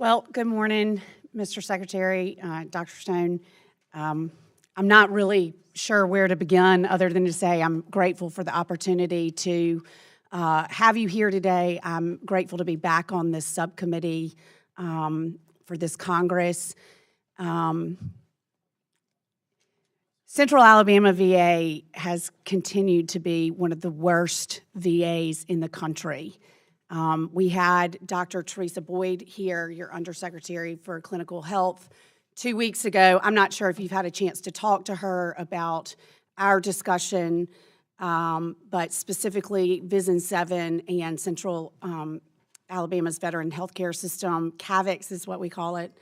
Well, good morning, Mr. Secretary, Dr. Stone. I'm not really sure where to begin other than to say I'm grateful for the opportunity to have you here today. I'm grateful to be back on this subcommittee for this Congress. Central Alabama VA has continued to be one of the worst VAs in the country. We had Dr. Teresa Boyd here, your Undersecretary for Clinical Health, 2 weeks ago. I'm not sure if you've had a chance to talk to her about our discussion, but specifically VISN 7 and Central Alabama's Veteran Healthcare System, CAVIX is what we call it,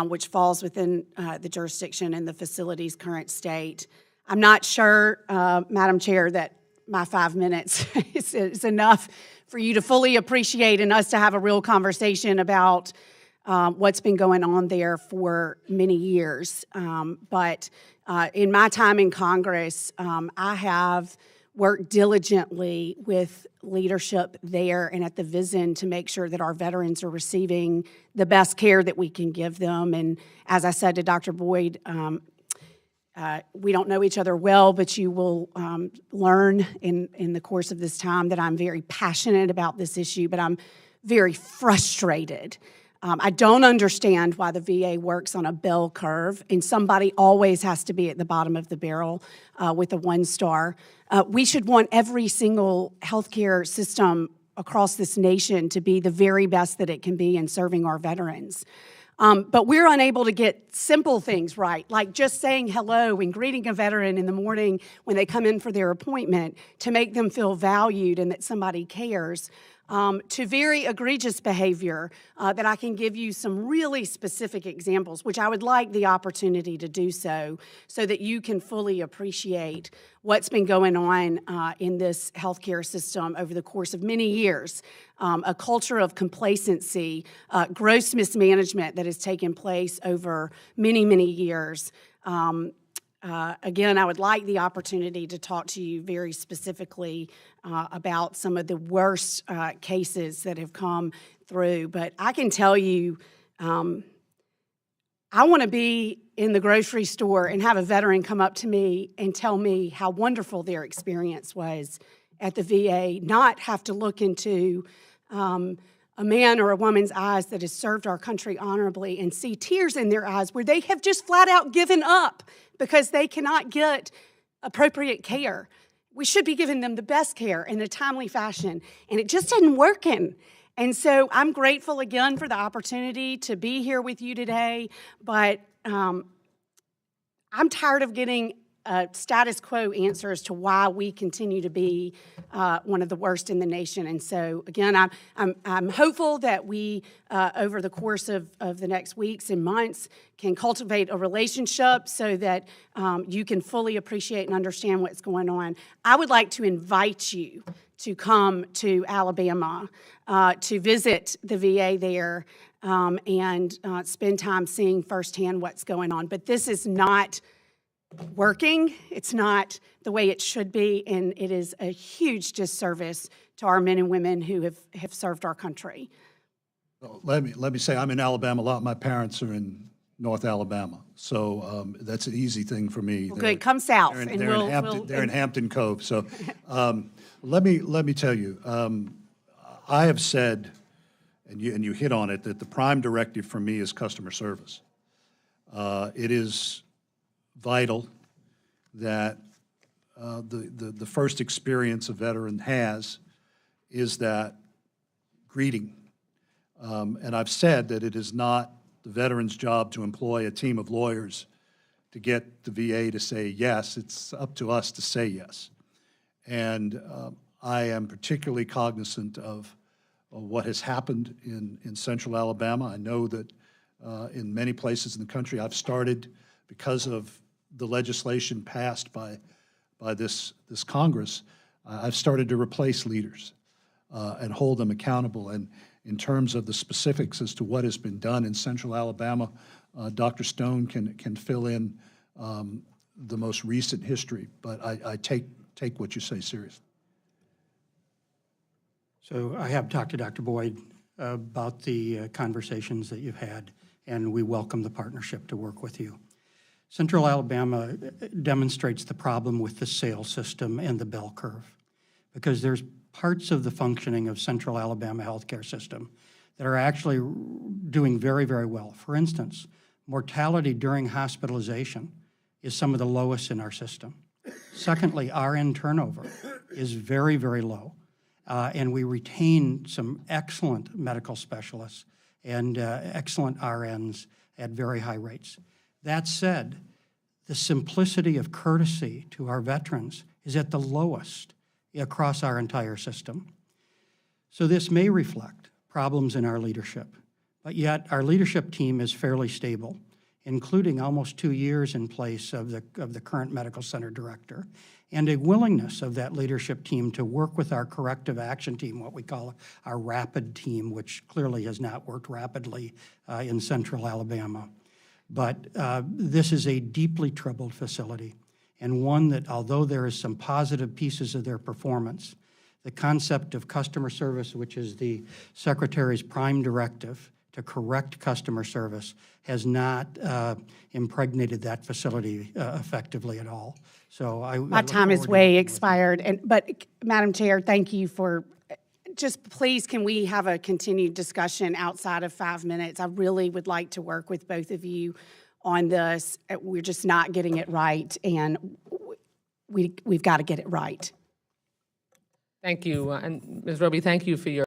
which falls within the jurisdiction and the facility's current state. I'm not sure, Madam Chair, that my 5 minutes is enough for you to fully appreciate and us to have a real conversation about what's been going on there for many years. But in my time in Congress, I have worked diligently with leadership there and at the VISN to make sure that our veterans are receiving the best care that we can give them. And as I said to Dr. Boyd, we don't know each other well, but you will learn in the course of this time that I'm very passionate about this issue, but I'm very frustrated. I don't understand why the VA works on a bell curve, and somebody always has to be at the bottom of the barrel with a 1-star. We should want every single healthcare system across this nation to be the very best that it can be in serving our veterans. But we're unable to get simple things right, like just saying hello and greeting a veteran in the morning when they come in for their appointment to make them feel valued and that somebody cares, to very egregious behavior that I can give you some really specific examples, which I would like the opportunity to do so that you can fully appreciate what's been going on in this healthcare system over the course of many years. A culture of complacency, gross mismanagement that has taken place over many, many years. Again, I would like the opportunity to talk to you very specifically about some of the worst cases that have come through. But I can tell you, I want to be in the grocery store and have a veteran come up to me and tell me how wonderful their experience was at the VA, not have to look into a man or a woman's eyes that has served our country honorably and see tears in their eyes where they have just flat out given up because they cannot get appropriate care. We should be giving them the best care in a timely fashion, and it just isn't working. And so I'm grateful again for the opportunity to be here with you today, but I'm tired of getting status quo answer as to why we continue to be one of the worst in the nation. And so, again, I'm hopeful that we, over the course of the next weeks and months, can cultivate a relationship so that you can fully appreciate and understand what's going on. I would like to invite you to come to Alabama to visit the VA there and spend time seeing firsthand what's going on. But this is not working. It's not the way it should be, and it is a huge disservice to our men and women who have served our country. Well, let me say I'm in Alabama a lot. My parents are in North Alabama, so that's an easy thing for me. Well, good. Come south, they're in Hampton Cove. So let me tell you, I have said, and you hit on it, that the prime directive for me is customer service. It is vital that the first experience a veteran has is that greeting. And I've said that it is not the veteran's job to employ a team of lawyers to get the VA to say yes. It's up to us to say yes. And I am particularly cognizant of what has happened in Central Alabama. I know that in many places in the country I've started, because of the legislation passed by this Congress, I've started to replace leaders and hold them accountable. And in terms of the specifics as to what has been done in Central Alabama, Dr. Stone can fill in the most recent history, but I take what you say seriously. So I have talked to Dr. Boyd about the conversations that you've had, and we welcome the partnership to work with you. Central Alabama demonstrates the problem with the sales system and the bell curve, because there's parts of the functioning of Central Alabama healthcare system that are actually doing very, very well. For instance, mortality during hospitalization is some of the lowest in our system. Secondly, RN turnover is very, very low, and we retain some excellent medical specialists and excellent RNs at very high rates. That said, the simplicity of courtesy to our veterans is at the lowest across our entire system. So this may reflect problems in our leadership, but yet our leadership team is fairly stable, including almost 2 years in place of the current medical center director, and a willingness of that leadership team to work with our corrective action team, what we call our rapid team, which clearly has not worked rapidly in Central Alabama. But this is a deeply troubled facility, and one that, although there is some positive pieces of their performance, the concept of customer service, which is the Secretary's prime directive to correct customer service, has not impregnated that facility effectively at all. So my time is way expired. But Madam Chair, thank you for, just please, can we have a continued discussion outside of 5 minutes? I really would like to work with both of you on this. We're just not getting it right, and we've got to get it right. Thank you. And Ms. Roby, thank you for your